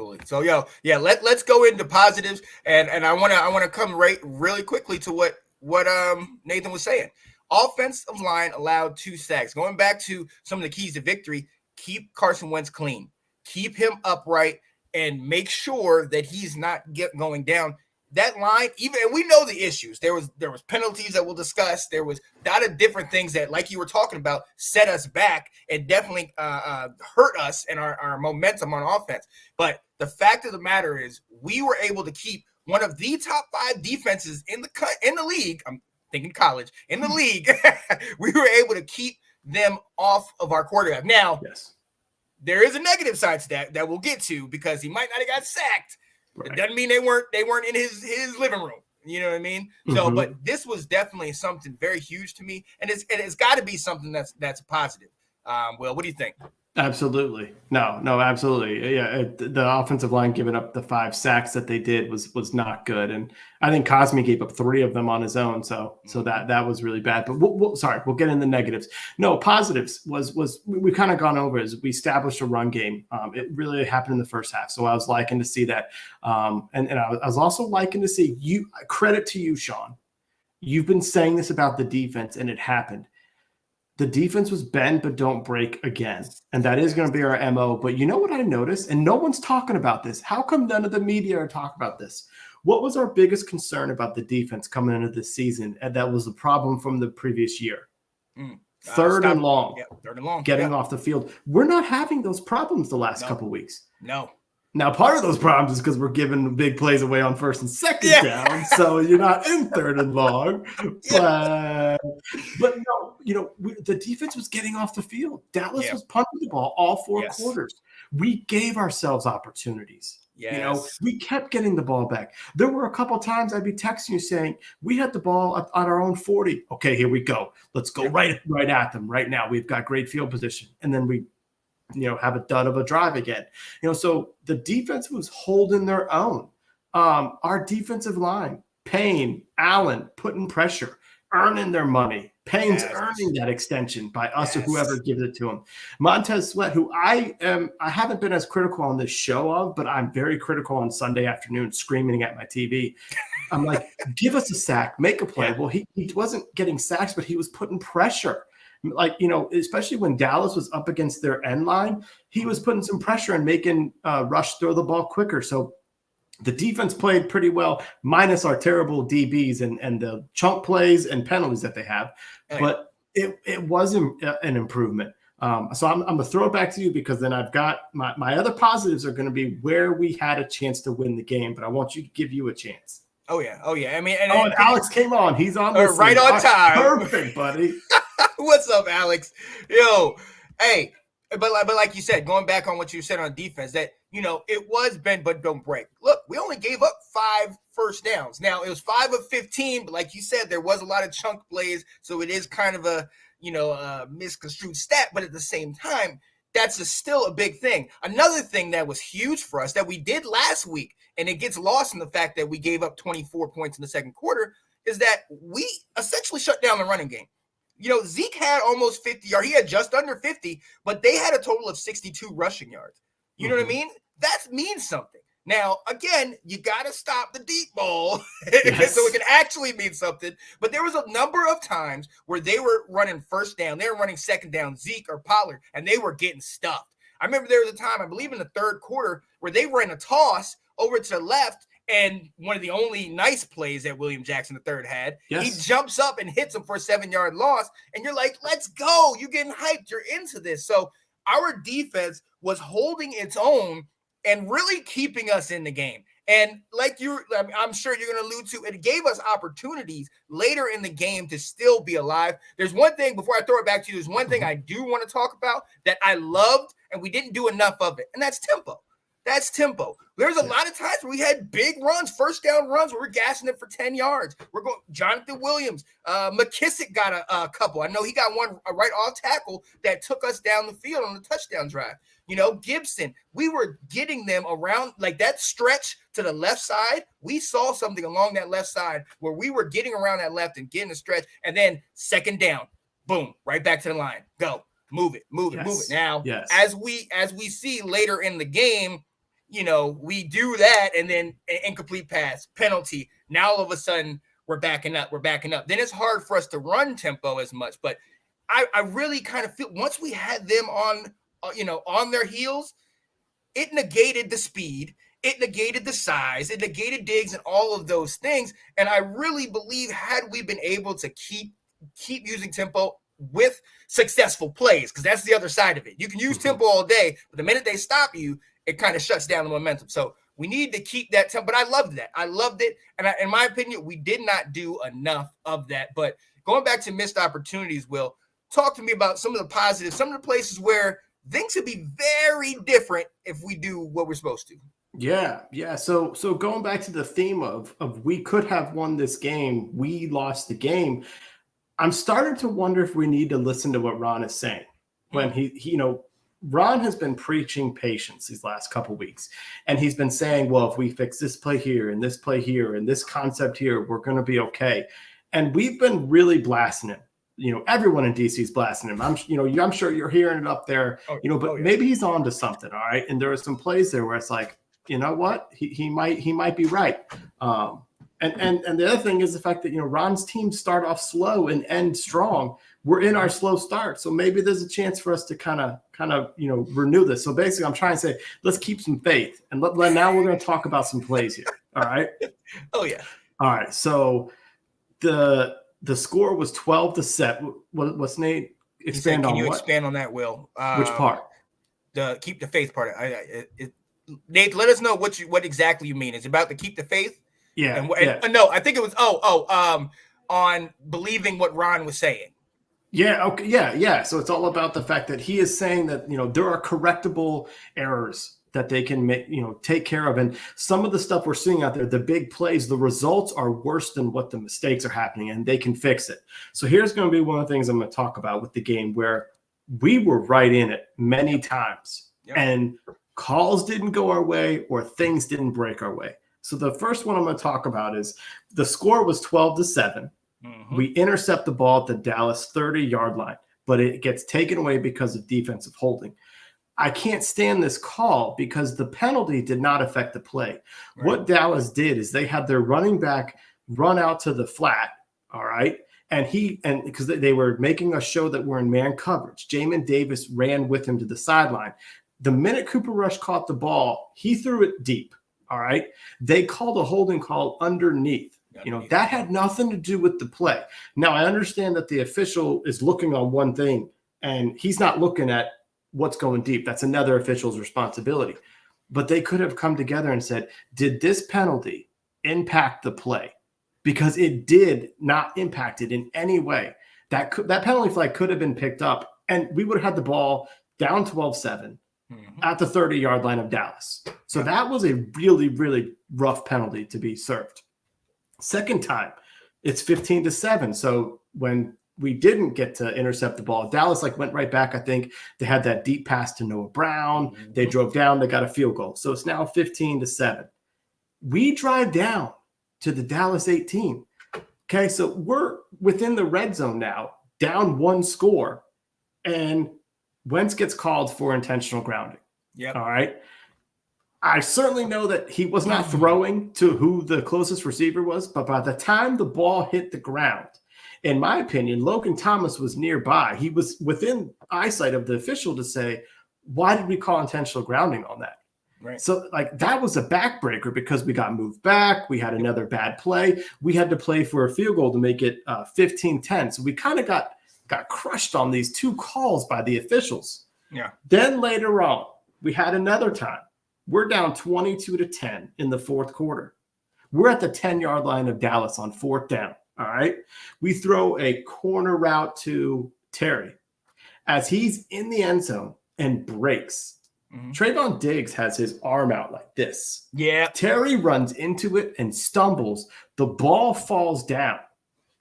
Absolutely. So, let's go into positives, and I wanna come really quickly to what Nathan was saying. Offensive line allowed 2 sacks. Going back to some of the keys to victory, keep Carson Wentz clean, keep him upright, and make sure that he's not going down. That line, even, and we know the issues. There was penalties that we'll discuss. There was a lot of different things that, like you were talking about, set us back and definitely hurt us and our momentum on offense. But the fact of the matter is, we were able to keep one of the top 5 defenses in the league. I'm thinking college in the league. We were able to keep them off of our quarterback. Now, yes, there is a negative side to that we'll get to, because he might not have got sacked. Right. It doesn't mean they weren't in his living room. You know what I mean? Mm-hmm. So, but this was definitely something very huge to me, and it's got to be something that's positive. Will, what do you think? Absolutely. No, absolutely. Yeah, the offensive line giving up the 5 sacks that they did was not good, and I think Cosme gave up 3 of them on his own. So that was really bad. But we'll get in the negatives. No, positives was we kind of gone over as we established a run game. It really happened in the first half, so I was liking to see that, and I was also liking to see you. Credit to you, Sean. You've been saying this about the defense, and it happened. The defense was bend but don't break again. And that is going to be our MO. But you know what I noticed? And no one's talking about this. How come none of the media are talking about this? What was our biggest concern about the defense coming into this season? And that was the problem from the previous year. Third and long. Yeah, third and long. Getting off the field. We're not having those problems the last couple of weeks. No. Now, part of those problems is because we're giving big plays away on first and second down, so you're not in third and long. But no, the defense was getting off the field. Dallas was punting the ball all 4 quarters. We gave ourselves opportunities. Yes. We kept getting the ball back. There were a couple times I'd be texting you saying, we had the ball on our own 40. Okay, here we go. Let's go right at them right now. We've got great field position. And then we have a dud of a drive again. So the defense was holding their own. Our defensive line, Payne, Allen, putting pressure, earning their money. Payne's earning that extension by us or whoever gives it to him. Montez Sweat, who I haven't been as critical on this show of, but I'm very critical on Sunday afternoon, screaming at my TV. I'm like, give us a sack, make a play. Yeah. Well, he wasn't getting sacks, but he was putting pressure. Like, especially when Dallas was up against their end line, he was putting some pressure and making Rush throw the ball quicker. So the defense played pretty well, minus our terrible DBs and the chunk plays and penalties that they have. But it was an improvement. So I'm going to throw it back to you, because then I've got my other positives are going to be where we had a chance to win the game, but I want you to give you a chance. Oh, yeah. I mean, and Alex came on. He's on this right on time. Perfect, buddy. What's up, Alex? Hey, but like you said, going back on what you said on defense, that it was bend but don't break. Look, we only gave up 5 first downs. Now, it was 5 of 15, but like you said, there was a lot of chunk plays, so it is kind of a misconstrued stat. But at the same time, that's still a big thing. Another thing that was huge for us that we did last week, and it gets lost in the fact that we gave up 24 points in the second quarter, is that we essentially shut down the running game. Zeke had almost 50 yards. He had just under 50, but they had a total of 62 rushing yards. You know what I mean? That means something. Now, again, you got to stop the deep ball so it can actually mean something. But there was a number of times where they were running first down. They were running second down, Zeke or Pollard, and they were getting stuffed. I remember there was a time, I believe in the third quarter, where they ran a toss over to the left, and one of the only nice plays that William Jackson III had, he jumps up and hits him for a 7-yard loss. And you're like, let's go. You're getting hyped. You're into this. So our defense was holding its own and really keeping us in the game. And like I'm sure you're going to allude to, it gave us opportunities later in the game to still be alive. There's one thing, before I throw it back to you, there's one thing I do want to talk about that I loved, and we didn't do enough of it, and that's tempo. That's tempo. There's a lot of times where we had big runs, first down runs, where we're gassing it for 10 yards. We're going Jonathan Williams. McKissick got a couple. I know he got one right off tackle that took us down the field on the touchdown drive. Gibson, we were getting them around, like that stretch to the left side. We saw something along that left side where we were getting around that left and getting a stretch. And then second down, boom, right back to the line. Go. Move it. Now, as we see later in the game, we do that, and then an incomplete pass, penalty. Now all of a sudden we're backing up. Then it's hard for us to run tempo as much. But I really kind of feel once we had them on their heels, it negated the speed, it negated the size, it negated Diggs and all of those things. And I really believe had we been able to keep using tempo with successful plays, because that's the other side of it. You can use tempo all day, but the minute they stop you, it kind of shuts down the momentum. So we need to keep that tempo. But I loved that. I loved it. And in my opinion, we did not do enough of that. But going back to missed opportunities, Will, talk to me about some of the positives, some of the places where things could be very different if we do what we're supposed to. Yeah. So going back to the theme of we could have won this game, we lost the game. I'm starting to wonder if we need to listen to what Ron is saying when Ron has been preaching patience these last couple weeks, and he's been saying, well, if we fix this play here and this play here and this concept here, we're going to be okay. And we've been really blasting him. Everyone in DC is blasting him. I'm sure you're hearing it up there, maybe he's on to something. All right. And there are some plays there where it's like, you know what? He might be right. And the other thing is the fact that, Ron's teams start off slow and end strong. We're in our slow start. So maybe there's a chance for us to kind of, renew this. So basically I'm trying to say, let's keep some faith. And now we're going to talk about some plays here. All right. Oh yeah. All right. So the score was 12-7. What's Nate? Expand on what? Can you expand on that, Will? Which part? The keep the faith part. Nate, let us know what exactly you mean. Is it about the keep the faith? Yeah. No, I think it was on believing what Ron was saying. Yeah. Okay. Yeah. So it's all about the fact that he is saying that there are correctable errors that they can make, take care of. And some of the stuff we're seeing out there, the big plays, the results are worse than what the mistakes are happening, and they can fix it. So here's going to be one of the things I'm going to talk about with the game where we were right in it many times, and calls didn't go our way or things didn't break our way. So the first one I'm going to talk about is the score was 12-7. Mm-hmm. We intercept the ball at the Dallas 30-yard line, but it gets taken away because of defensive holding. I can't stand this call because the penalty did not affect the play. Right. What Dallas did is they had their running back run out to the flat, all right? And because they were making us show that we're in man coverage, Jamin Davis ran with him to the sideline. The minute Cooper Rush caught the ball, he threw it deep, all right? They called a holding call underneath. That had nothing to do with the play. Now, I understand that the official is looking on one thing, and he's not looking at what's going deep. That's another official's responsibility. But they could have come together and said, did this penalty impact the play? Because it did not impact it in any way. That penalty flag could have been picked up, and we would have had the ball down 12-7 at the 30-yard line of Dallas. So that was a really, really rough penalty to be served. Second time, it's 15-7. So when we didn't get to intercept the ball, Dallas went right back. I think they had that deep pass to Noah Brown. They drove down. They got a field goal. So it's now 15-7. We drive down to the Dallas 18. Okay, so we're within the red zone now, down one score, and Wentz gets called for intentional grounding. Yeah. All right. I certainly know that he was not throwing to who the closest receiver was, but by the time the ball hit the ground, in my opinion, Logan Thomas was nearby. He was within eyesight of the official to say, why did we call intentional grounding on that? Right. So that was a backbreaker because we got moved back. We had another bad play. We had to play for a field goal to make it 15-10. So we kind of got crushed on these two calls by the officials. Yeah. Then later on, we had another time. We're down 22-10 in the fourth quarter. We're at the 10-yard line of Dallas on fourth down. All right. We throw a corner route to Terry as he's in the end zone and breaks. Trayvon Diggs has his arm out like this. Yeah. Terry runs into it and stumbles. The ball falls down.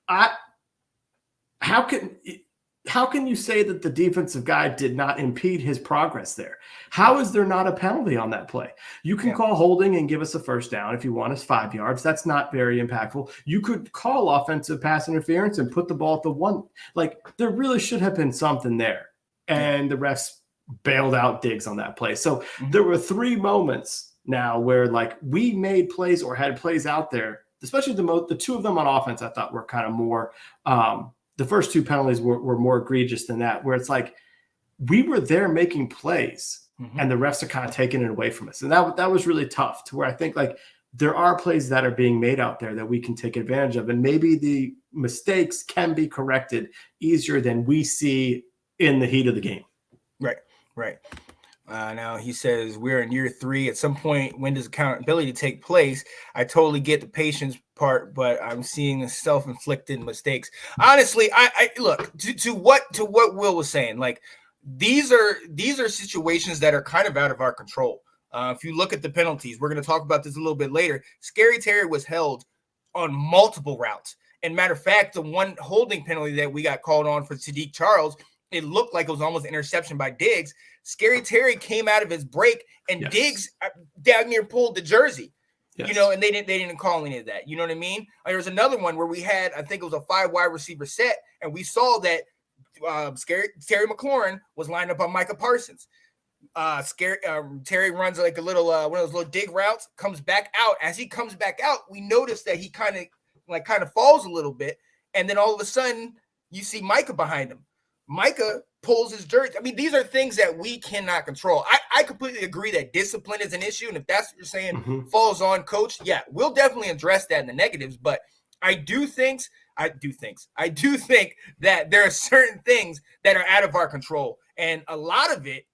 How can you say that the defensive guy did not impede his progress there? How is there not a penalty on that play? You can call holding and give us a first down if you want us 5 yards. That's not very impactful. You could call offensive pass interference and put the ball at the one. There really should have been something there. And the refs bailed out Diggs on that play. So there were 3 moments now where like we made plays or had plays out there, especially the two of them on offense, I thought were kind of more, the first two penalties were more egregious than that, where it's like we were there making plays and the refs are kind of taking it away from us. And that was really tough, to where I think like there are plays that are being made out there that we can take advantage of. And maybe the mistakes can be corrected easier than we see in the heat of the game. Right. Now he says we're in year 3. At some point, when does accountability take place? I totally get the patience part, but I'm seeing the self-inflicted mistakes. Honestly, I look to what Will was saying. Like these are situations that are kind of out of our control. If you look at the penalties, we're going to talk about this a little bit later. Scary Terry was held on multiple routes. And matter of fact, the one holding penalty that we got called on for Sadiq Charles, it looked like it was almost an interception by Diggs. Scary Terry came out of his break, and Diggs down near pulled the jersey. You know, and they didn't call any of that. You know what I mean? There was another one where we had, I think it was a 5 wide receiver set, and we saw that Terry McLaurin was lined up on Micah Parsons. Terry runs like a little one of those little dig routes, comes back out. As he comes back out, we notice that he kind of falls a little bit, and then all of a sudden you see Micah behind him. Micah pulls his jersey. I mean, these are things that we cannot control. I completely agree that discipline is an issue, and if that's what you're saying, falls on coach, yeah, we'll definitely address that in the negatives. But I do think that there are certain things that are out of our control, and a lot of it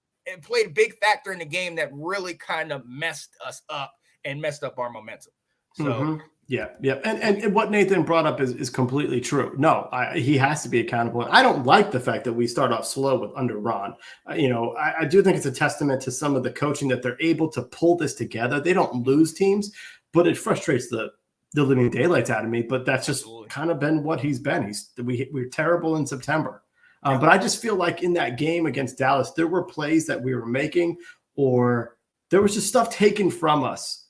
played a big factor in the game that really kind of messed us up and messed up our momentum. So. Yeah. And what Nathan brought up is completely true. No, he has to be accountable. I don't like the fact that we start off slow under Ron. I do think it's a testament to some of the coaching that they're able to pull this together. They don't lose teams, but it frustrates the living daylights out of me. But that's just kind of been what he's been. We're terrible in September. But I just feel like in that game against Dallas, there were plays that we were making, or there was just stuff taken from us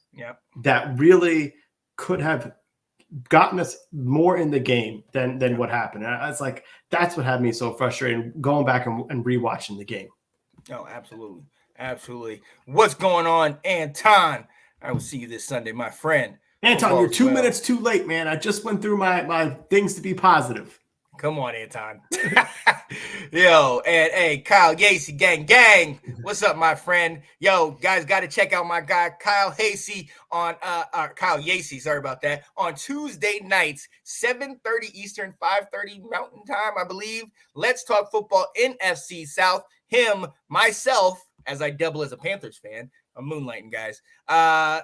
that really could have gotten us more in the game than what happened. And I was like, that's what had me so frustrated, going back and rewatching the game. Oh, absolutely. What's going on, Anton? I will see you this Sunday, my friend. Anton, you're 2 minutes too late, man. I just went through my things to be positive. Come on, Anton. Yo, and hey, Kyle Yacey, gang. What's up, my friend? Yo, guys, got to check out my guy, Kyle Yacey, sorry about that, on Tuesday nights, 7:30 Eastern, 5:30 Mountain Time, I believe. Let's Talk Football NFC South. Him, myself, as I double as a Panthers fan. I'm moonlighting, guys.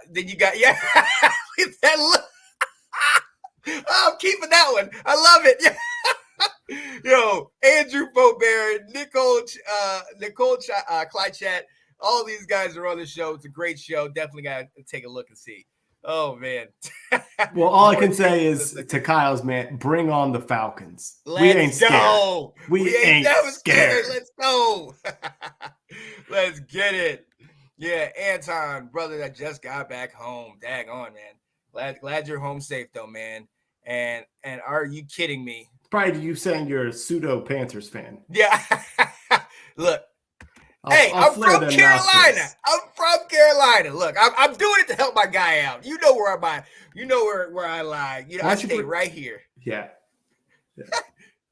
Then you got, that look. I'm keeping that one. I love it. Yeah. Yo, Andrew Faubert, Nicole Clychat, all these guys are on the show. It's a great show. Definitely got to take a look and see. Oh, man. Well, all I can say is to Kyle's, man, bring on the Falcons. We ain't scared. We ain't scared. Let's go. Let's get it. Yeah, Anton, brother that just got back home. Dag on, man. Glad you're home safe, though, man. And are you kidding me? Probably you saying you're a pseudo Panthers fan. Yeah. Look. I'm from Carolina. Look, I'm doing it to help my guy out. You know where where I lie. I stay right here. Yeah.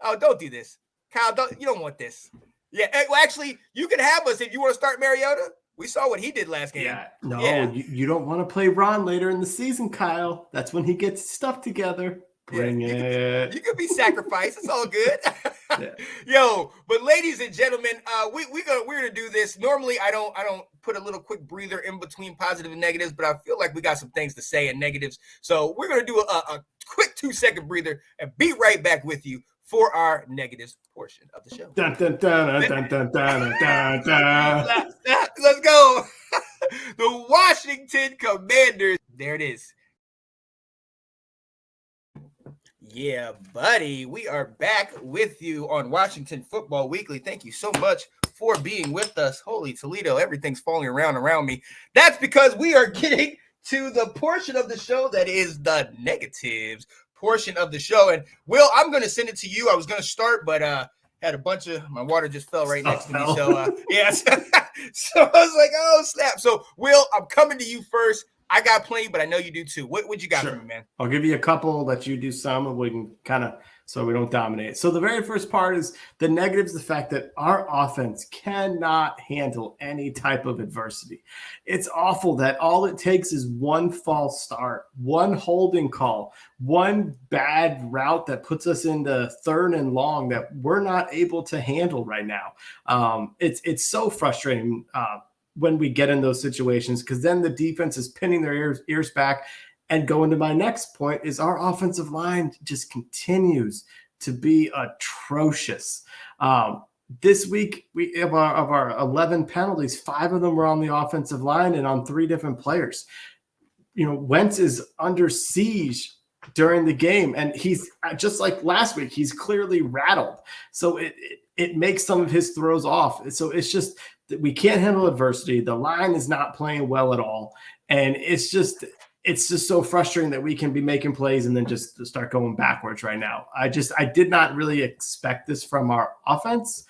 Oh, don't do this. Kyle, you don't want this. Yeah. Well, actually, you can have us if you want to start Mariota. We saw what he did last game. Yeah. No, you don't want to play Ron later in the season, Kyle. That's when he gets stuff together. Bring it. You could be sacrificed. It's all good. Yo, but ladies and gentlemen, we're gonna do this. Normally, I don't put a little quick breather in between positive and negatives, but I feel like we got some things to say in negatives. So we're gonna do a quick 2-second breather and be right back with you for our negatives portion of the show. Dun, dun, dun, dun, dun, dun, dun, dun. Let's go. The Washington Commanders. There it is. Yeah, buddy. We are back with you on Washington Football Weekly. Thank you so much for being with us. Holy Toledo, everything's falling around me. That's because we are getting to the portion of the show that is the negatives portion of the show. And Will, I'm going to send it to you. I was going to start, but had a bunch of my water just fell right next to me. So yeah, so I was like, oh snap. So Will, I'm coming to you first. I got plenty, but I know you do too. What you got for me, man? I'll give you a couple, let you do some, and we can kind of so we don't dominate. So the very first part is the negatives, the fact that our offense cannot handle any type of adversity. It's awful that all it takes is one false start, one holding call, one bad route that puts us into 3rd and long that we're not able to handle right now. It's so frustrating when we get in those situations, because then the defense is pinning their ears back. And going to my next point is our offensive line just continues to be atrocious. This week, we of our 11 penalties, 5 of them were on the offensive line and on 3 different players. Wentz is under siege during the game, and he's just like last week, he's clearly rattled. So it makes some of his throws off. So it's just that we can't handle adversity. The line is not playing well at all. And it's just so frustrating that we can be making plays and then just start going backwards right now. I did not really expect this from our offense.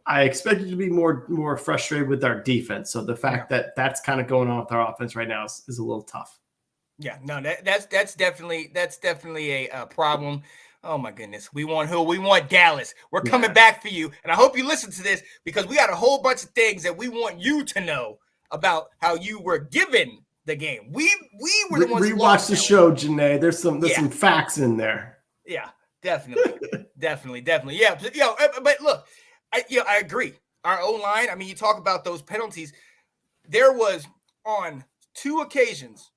I expected to be more frustrated with our defense. So the fact that that's kind of going on with our offense right now is a little tough. Yeah, no, that's definitely a problem. Oh my goodness. We want who? We want Dallas. We're coming back for you. And I hope you listen to this, because we got a whole bunch of things that we want you to know about how you were given the game. We were the ones who rewatch the show, Janae. There's some facts in there. Yeah, definitely. definitely. Yeah. But look, I agree. Our O-line, I mean, you talk about those penalties. There was on 2 occasions,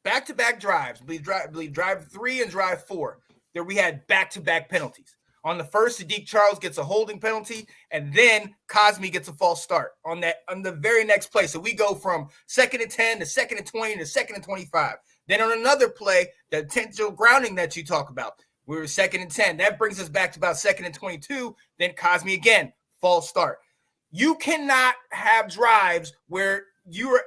back-to-back drives, I believe drive 3 and drive 4, that we had back-to-back penalties. On the first, Sadiq Charles gets a holding penalty, and then Cosme gets a false start on the very next play. So we go from 2nd and 10 to 2nd and 20 to 2nd and 25. Then on another play, the intentional grounding that you talk about, we were 2nd and 10. That brings us back to about 2nd and 22. Then Cosme again, false start. You cannot have drives where you're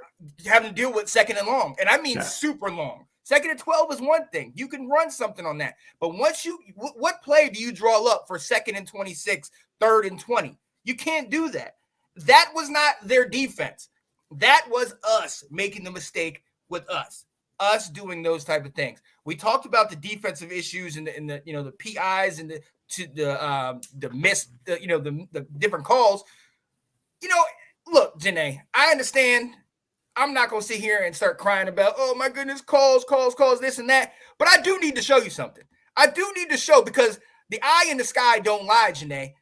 having to deal with 2nd and long, and I mean super long. 2nd and 12 is one thing. You can run something on that. But what play do you draw up for 2nd and 26, 3rd and 20? You can't do that. That was not their defense. That was us making the mistake with us doing those type of things. We talked about the defensive issues and the PIs and the miss, the different calls. Look, Janae, I understand. I'm not going to sit here and start crying about, oh, my goodness, calls, this and that. But I do need to show you something. I do need to show, because the eye in the sky don't lie, Janae.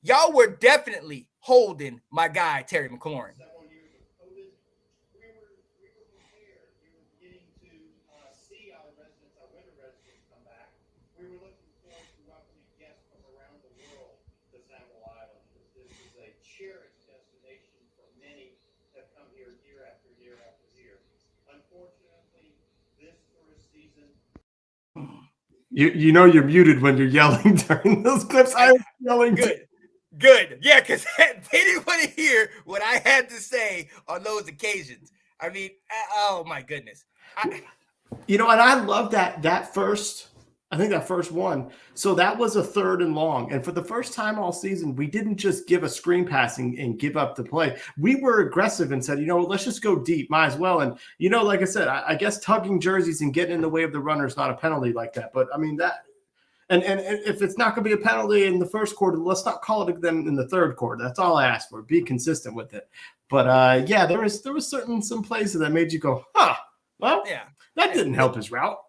Y'all were definitely holding my guy, Terry McLaurin. You're muted when you're yelling during those clips. I was yelling. Good. Yeah, because they didn't want to hear what I had to say on those occasions. I mean, oh my goodness. And I love that first. I think that first one. So that was a 3rd and long. And for the first time all season, we didn't just give a screen passing and give up the play. We were aggressive and said, let's just go deep. Might as well. And, like I said, I guess tugging jerseys and getting in the way of the runner is not a penalty like that. But, I mean, that – and if it's not going to be a penalty in the first quarter, let's not call it then in the 3rd quarter. That's all I asked for. Be consistent with it. But, there was some places that made you go, well, that didn't help his route.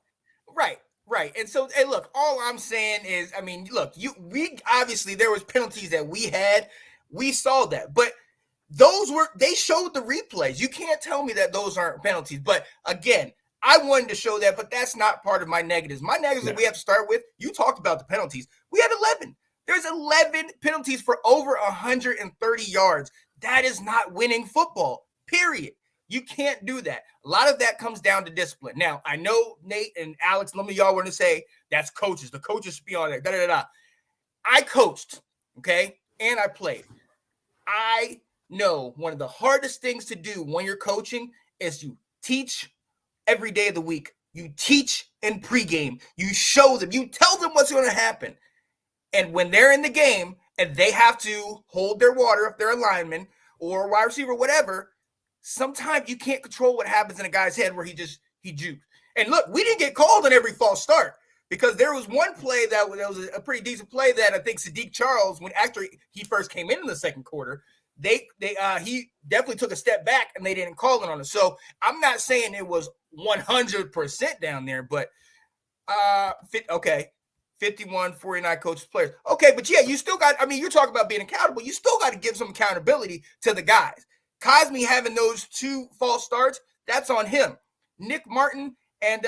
Right. And so, hey, look, all I'm saying is, I mean, look, we obviously there was penalties that we had. We saw that. But they showed the replays. You can't tell me that those aren't penalties. But again, I wanted to show that, but that's not part of my negatives. My negatives that we have to start with, you talked about the penalties. We had 11. There's 11 penalties for over 130 yards. That is not winning football, period. You can't do that. A lot of that comes down to discipline. Now, I know Nate and Alex, some of y'all want to say that's coaches. The coaches should be on there. I coached, okay, and I played. I know one of the hardest things to do when you're coaching is you teach every day of the week. You teach in pregame. You show them. You tell them what's going to happen. And when they're in the game and they have to hold their water if they're a lineman or a wide receiver, whatever. Sometimes you can't control what happens in a guy's head where he jukes. And look, we didn't get called on every false start because there was one play that was a pretty decent play that I think Sadiq Charles, when after he first came in the second quarter, he definitely took a step back and they didn't call it on us. So I'm not saying it was 100% down there, but okay. 51, 49 coaches, players. Okay, but yeah, you still got, I mean, you're talking about being accountable. You still got to give some accountability to the guys. Cosme having those 2 false starts, that's on him. Nick Martin and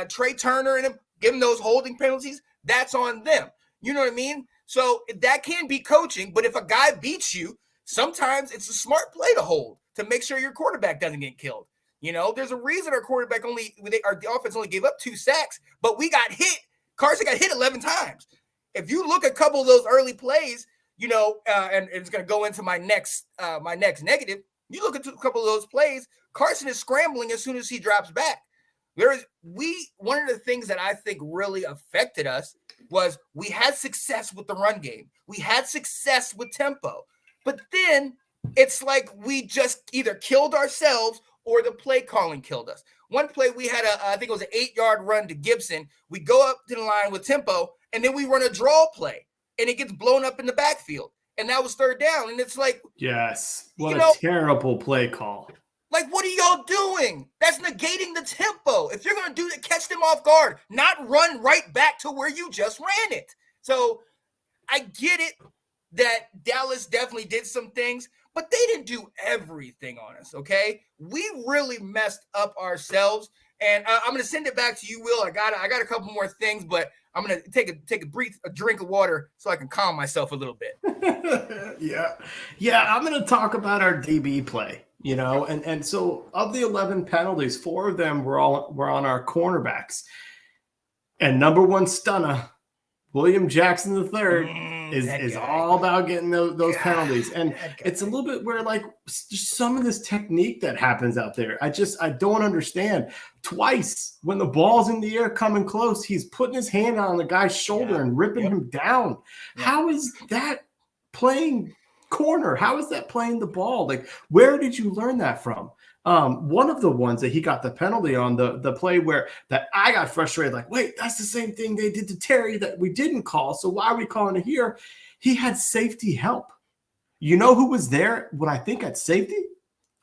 Trey Turner and him giving those holding penalties, that's on them. You know what I mean? So that can be coaching, but if a guy beats you, sometimes it's a smart play to hold to make sure your quarterback doesn't get killed. You know, there's a reason our quarterback our offense only gave up 2 sacks, but we got hit. Carson got hit 11 times. If you look at a couple of those early plays, you know, and it's going to go into my next negative. You look at a couple of those plays, Carson is scrambling as soon as he drops back. One of the things that I think really affected us was we had success with the run game. We had success with tempo, but then it's like we just either killed ourselves or the play calling killed us. One play we had I think it was an 8-yard run to Gibson. We go up to the line with tempo, and then we run a draw play, and it gets blown up in the backfield. And that was 3rd down. And it's like, yes, what a terrible play call. Like, what are y'all doing? That's negating the tempo. If you're going to do that, catch them off guard, not run right back to where you just ran it. So I get it that Dallas definitely did some things, but they didn't do everything on us, okay? We really messed up ourselves, and I'm going to send it back to you, Will. I got a couple more things, but I'm going to take a drink of water so I can calm myself a little bit. Yeah, I'm going to talk about our DB play, you know, and so of the 11 penalties, 4 of them were on our cornerbacks, and number 1 stunner, William Jackson III, is all about getting those penalties. And it's a little bit where, like, just some of this technique that happens out there, I don't understand. Twice when the ball's in the air coming close, he's putting his hand on the guy's shoulder and ripping him down. Yeah. How is that playing corner? How is that playing the ball? Like, where did you learn that from? One of the ones that he got the penalty on, the play where that I got frustrated, like, wait, that's the same thing they did to Terry that we didn't call. So why are we calling it here? He had safety help. You know who was there? What I think at safety?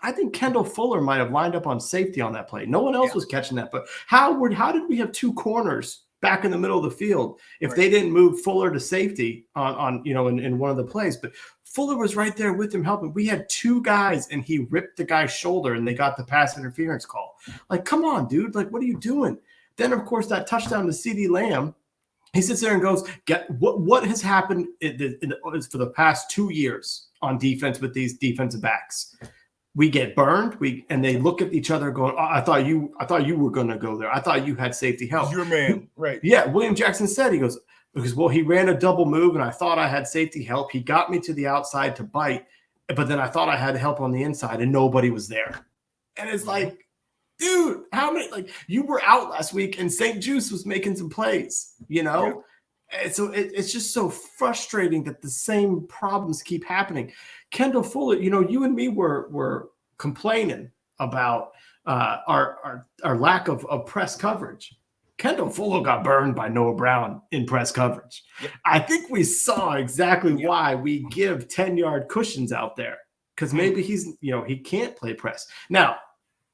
I think Kendall Fuller might have lined up on safety on that play. No one else was catching that. But how did we have 2 corners back in the middle of the field if they didn't move Fuller to safety on in one of the plays? But Fuller was right there with him helping. We had 2 guys, and he ripped the guy's shoulder, and they got the pass interference call. Like, come on, dude. Like, what are you doing? Then, of course, that touchdown to CeeDee Lamb, he sits there and goes, what has happened for the past 2 years on defense with these defensive backs? We get burned, and they look at each other going, oh, I thought you were going to go there. I thought you had safety help. Your man, right. Yeah, William Jackson said, he goes, because, well, he ran a double move, and I thought I had safety help. He got me to the outside to bite, but then I thought I had help on the inside, and nobody was there. And it's like, dude, how many, like, you were out last week, and St. Juice was making some plays, you know? Yeah. And so it's just so frustrating that the same problems keep happening. Kendall Fuller, you know, you and me were complaining about our lack of press coverage. Kendall Fuller got burned by Noah Brown in press coverage. Yep. I think we saw exactly why we give 10-yard cushions out there, because maybe he can't play press. Now,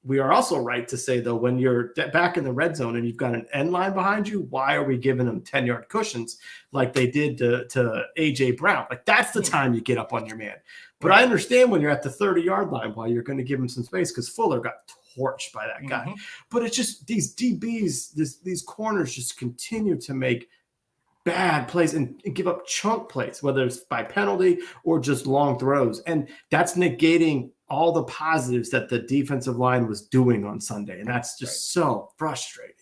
we are also right to say, though, when you're back in the red zone and you've got an end line behind you, why are we giving them 10-yard cushions like they did to A.J. Brown? Like, that's the time you get up on your man. But I understand when you're at the 30-yard line why you're going to give him some space, because Fuller got torched by that guy. But it's just these DBs, these corners just continue to make bad plays and give up chunk plays, whether it's by penalty or just long throws. And that's negating all the positives that the defensive line was doing on Sunday. And that's just so frustrating.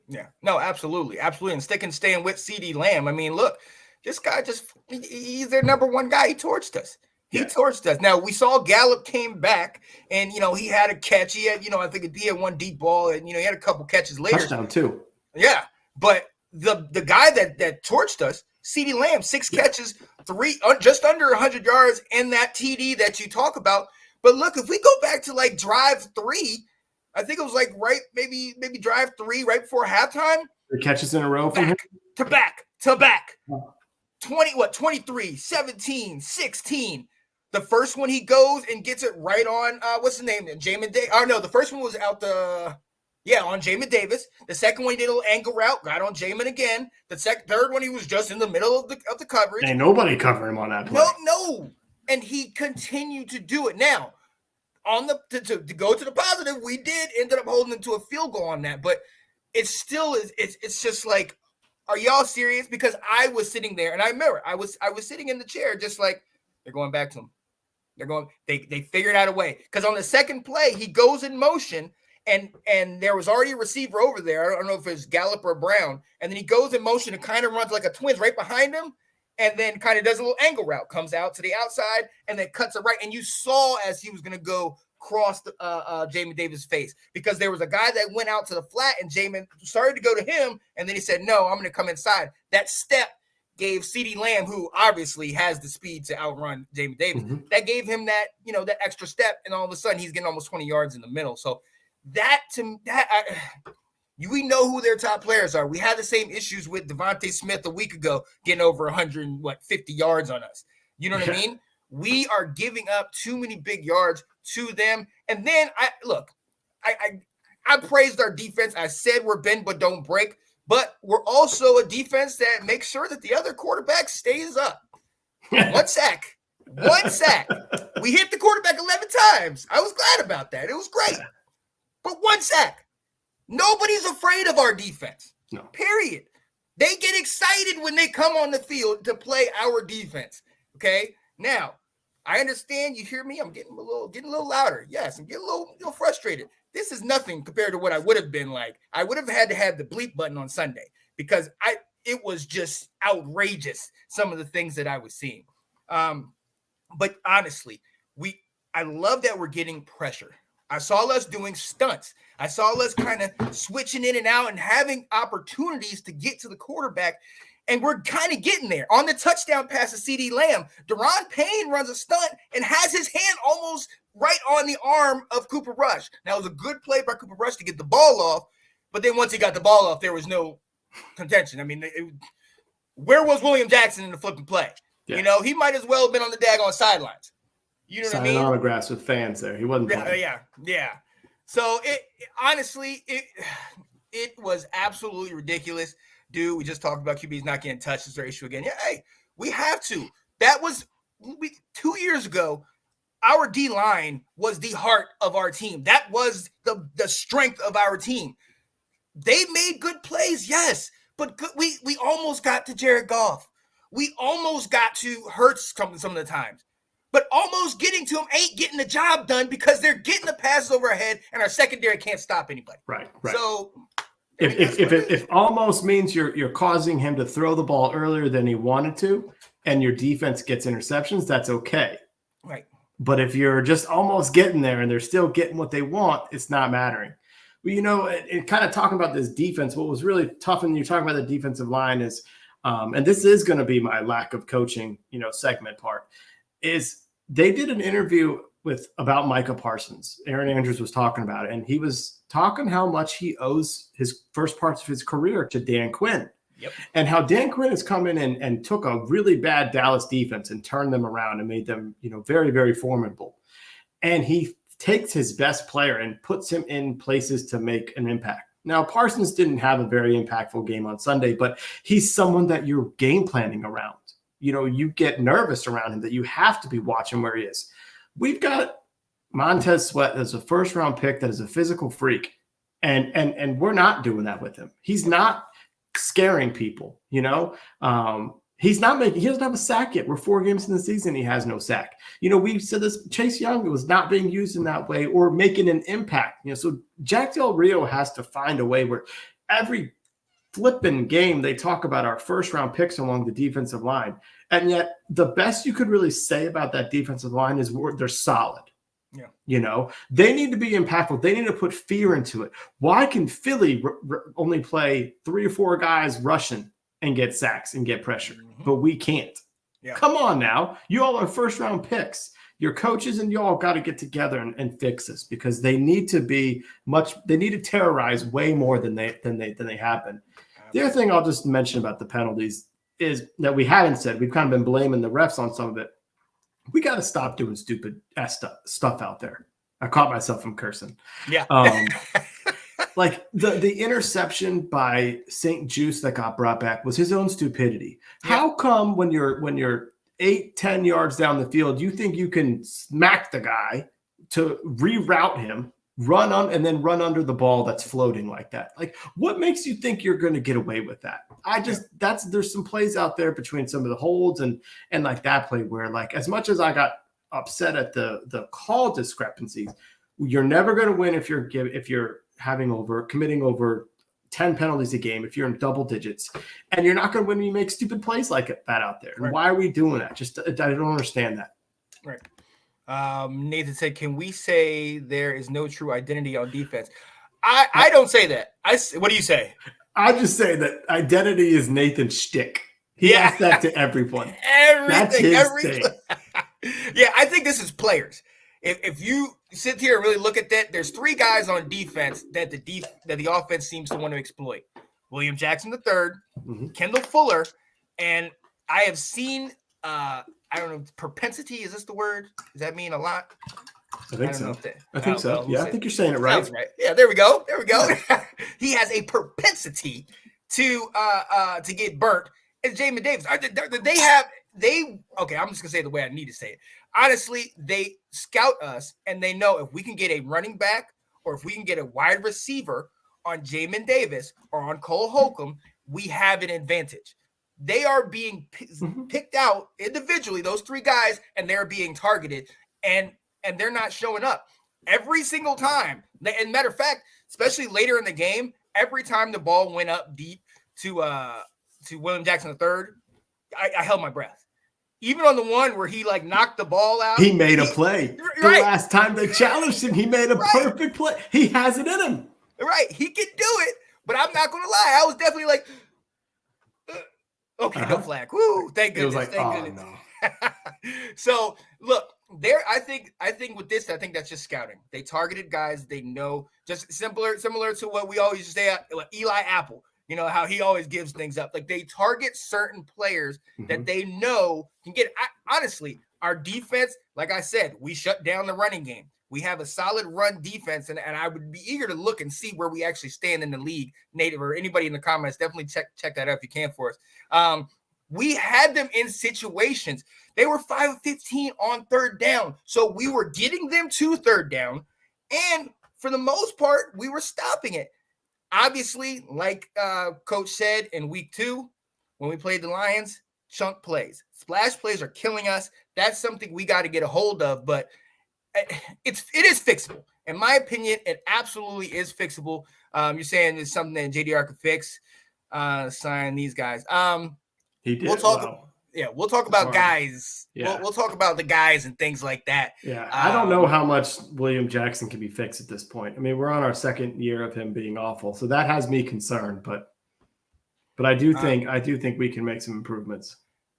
Yeah, no, absolutely. Absolutely. And staying with CeeDee Lamb. I mean, look, this guy he's their number 1 guy. He torched us. He torched us. Now, we saw Gallup came back, and, you know, he had a catch. He had, I think he had 1 deep ball, and, he had a couple catches later. Touchdown, too. Yeah, but the guy that torched us CeeDee Lamb, 6 catches, just under 100 yards, and that TD that you talk about. But look, if we go back to like drive 3, I think it was like maybe drive 3 right before halftime. The catches in a row from him? To back. 23, 17, 16. The first one he goes and gets it right on, what's his name? Jamin Davis. Oh, no, the first one was out on Jamin Davis. The second one he did a little angle route, got on Jamin again. The third one he was just in the middle of the coverage. Ain't nobody covering him on that play. No. And he continued to do it. Now, to go to the positive, we did ended up holding him to a field goal on that, but it still is. It's just like, are y'all serious? Because I was sitting there, and I remember I was sitting in the chair, just like, they're going back to him. They figured out a way. Because on the second play, he goes in motion, and there was already a receiver over there. I don't know if it's Gallup or Brown, and then he goes in motion and kind of runs like a twins right behind him, and then kind of does a little angle route, comes out to the outside, and then cuts it right. And you saw as he was going to go cross Jamin Davis' face, because there was a guy that went out to the flat, and Jamin started to go to him, and then he said, no, I'm going to come inside. That step gave CeeDee Lamb, who obviously has the speed to outrun Jamin Davis, that gave him that, that extra step, and all of a sudden he's getting almost 20 yards in the middle. So we know who their top players are. We had the same issues with Devontae Smith a week ago, getting over 150 yards on us. You know what I mean? We are giving up too many big yards to them. And then I praised our defense. I said we're bend but don't break. But we're also a defense that makes sure that the other quarterback stays up. One sack. We hit the quarterback 11 times. I was glad about that. It was great. But one sack. Nobody's afraid of our defense. No. Period. They get excited when they come on the field to play our defense. Okay? Now, I understand. You hear me? I'm getting a little louder. Yes, I'm getting a little frustrated. This is nothing compared to what I would have been like. I would have had to have the bleep button on Sunday, because it was just outrageous, some of the things that I was seeing. But honestly, I love that we're getting pressure. I saw us doing stunts. I saw us kind of switching in and out and having opportunities to get to the quarterback. And we're kind of getting there. On the touchdown pass to CeeDee Lamb, Daron Payne runs a stunt and has his hand almost right on the arm of Cooper Rush. Now, it was a good play by Cooper Rush to get the ball off, but then once he got the ball off, there was no contention. I mean, where was William Jackson in the flipping play? Yeah. He might as well have been on the daggone sidelines. You know what I mean? Signing autographs with fans there. He wasn't playing. Yeah. So, honestly, it was absolutely ridiculous. Dude, we just talked about QBs not getting touched. It's their issue again. Yeah, hey, we have to. That was 2 years ago. Our D-line was the heart of our team. That was the strength of our team. They made good plays, yes, but we almost got to Jared Goff. We almost got to Hurts some of the times. But almost getting to him ain't getting the job done, because they're getting the passes over our head, and our secondary can't stop anybody. Right. So if almost means you're causing him to throw the ball earlier than he wanted to, and your defense gets interceptions, that's okay. Right. But if you're just almost getting there and they're still getting what they want, it's not mattering. Well, and kind of talking about this defense, what was really tough when you're talking about the defensive line is, and this is going to be my lack of coaching, segment part, is they did an interview about Micah Parsons. Aaron Andrews was talking about it, and he was talking how much he owes his first parts of his career to Dan Quinn. Yep. And how Dan Quinn has come in and took a really bad Dallas defense and turned them around and made them, very, very formidable. And he takes his best player and puts him in places to make an impact. Now, Parsons didn't have a very impactful game on Sunday, but he's someone that you're game planning around. You get nervous around him, that you have to be watching where he is. We've got Montez Sweat as a first-round pick that is a physical freak, and we're not doing that with him. He's not scaring people, He doesn't have a sack yet. We're 4 games in the season. He has no sack. We said this, Chase Young was not being used in that way or making an impact. So Jack Del Rio has to find a way where every flipping game they talk about our first round picks along the defensive line. And yet the best you could really say about that defensive line is they're solid. Yeah. They need to be impactful. They need to put fear into it. Why can Philly only play 3 or 4 guys rushing and get sacks and get pressure, but we can't. Yeah. Come on now. You all are first-round picks. Your coaches and you all got to get together and fix this, because they need to terrorize way more than they have been. Absolutely. The other thing I'll just mention about the penalties is that we haven't said, we've kind of been blaming the refs on some of it. We got to stop doing stupid stuff out there. I caught myself from cursing. Yeah. Like the interception by St. Juice that got brought back was his own stupidity. Yeah. How come when you're 8-10 yards down the field, you think you can smack the guy to reroute him, and then run under the ball that's floating like that? Like, what makes you think you're going to get away with that? There's some plays out there between some of the holds and like that play where, like, as much as I got upset at the call discrepancies, you're never going to win if you're committing over 10 penalties a game, if you're in double digits, and you're not going to win when you make stupid plays like that out there. Right. Why are we doing that? I don't understand that. Right. Nathan said, can we say there is no true identity on defense? I don't say that. What do you say? I just say that identity is Nathan's shtick. He asks that to everyone. That's his thing. Yeah, I think this is players. If you sit here and really look at that, there's 3 guys on defense that the offense seems to want to exploit. William Jackson III, Kendall Fuller, and I have seen I don't know, propensity, is this the word? Does that mean a lot? I think so. I think so. Yeah, I think you're saying it right. Right. Yeah, there we go. He has a propensity to get burnt. It's Jamin Davis. Okay, I'm just gonna say it the way I need to say it. Honestly, they scout us and they know if we can get a running back or if we can get a wide receiver on Jamin Davis or on Cole Holcomb, we have an advantage. They are being picked out individually, those 3 guys, and they're being targeted, and they're not showing up every single time. And matter of fact, especially later in the game, every time the ball went up deep to William Jackson III, I held my breath. Even on the one where he like knocked the ball out, he made a play. The last time they challenged him, he made a perfect play. He has it in him. Right, he can do it. But I'm not gonna lie, I was definitely like, okay, no flag. Woo! Thank goodness. It was like, thank goodness. No. So look, I think with this, I think that's just scouting. They targeted guys they know, just similar to what we always say, Eli Apple. You know how he always gives things up. Like, they target certain players that they know can get. Honestly, our defense, like I said, we shut down the running game. We have a solid run defense, and I would be eager to look and see where we actually stand in the league. Native or anybody in the comments, definitely check that out if you can for us. We had them in situations. They were 5 of 15 on third down. So we were getting them to third down. And for the most part, we were stopping it. Obviously, like Coach said in week 2, when we played the Lions, chunk plays. Splash plays are killing us. That's something we got to get a hold of. But it is fixable. In my opinion, it absolutely is fixable. You're saying it's something that JDR could fix. Sign these guys. He did. We'll talk about guys. Yeah. We'll talk about the guys and things like that. Yeah, I don't know how much William Jackson can be fixed at this point. I mean, we're on our 2nd year of him being awful, so that has me concerned. But I do think we can make some improvements.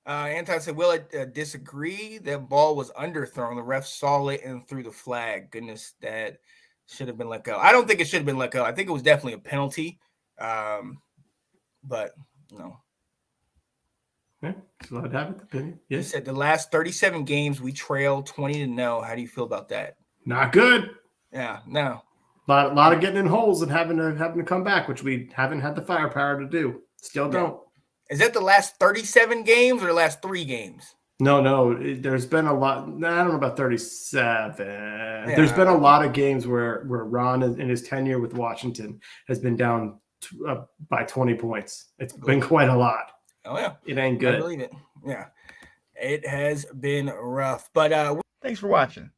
Anton said, "Will I disagree? That ball was underthrown. The ref saw it and threw the flag. Goodness, that should have been let go. I don't think it should have been let go. I think it was definitely a penalty. But no." Okay, so I'd have it. Opinion. Yes. He said the last 37 games we trailed 20-0. How do you feel about that? Not good. Yeah, no. A lot of getting in holes and having to come back, which we haven't had the firepower to do. Still don't. Is that the last 37 games or the last 3 games? No. There's been a lot. I don't know about 37. Yeah. There's been a lot of games where Ron, in his tenure with Washington, has been down by 20 points. It's been quite a lot. Oh, yeah. It ain't good. I believe it. Yeah. It has been rough. But thanks for watching.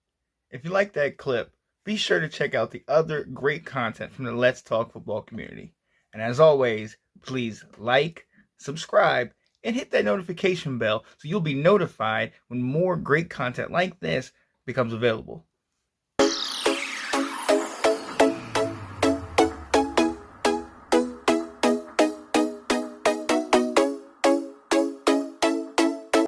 If you like that clip, be sure to check out the other great content from the Let's Talk Football community. And as always, please like, subscribe, and hit that notification bell so you'll be notified when more great content like this becomes available.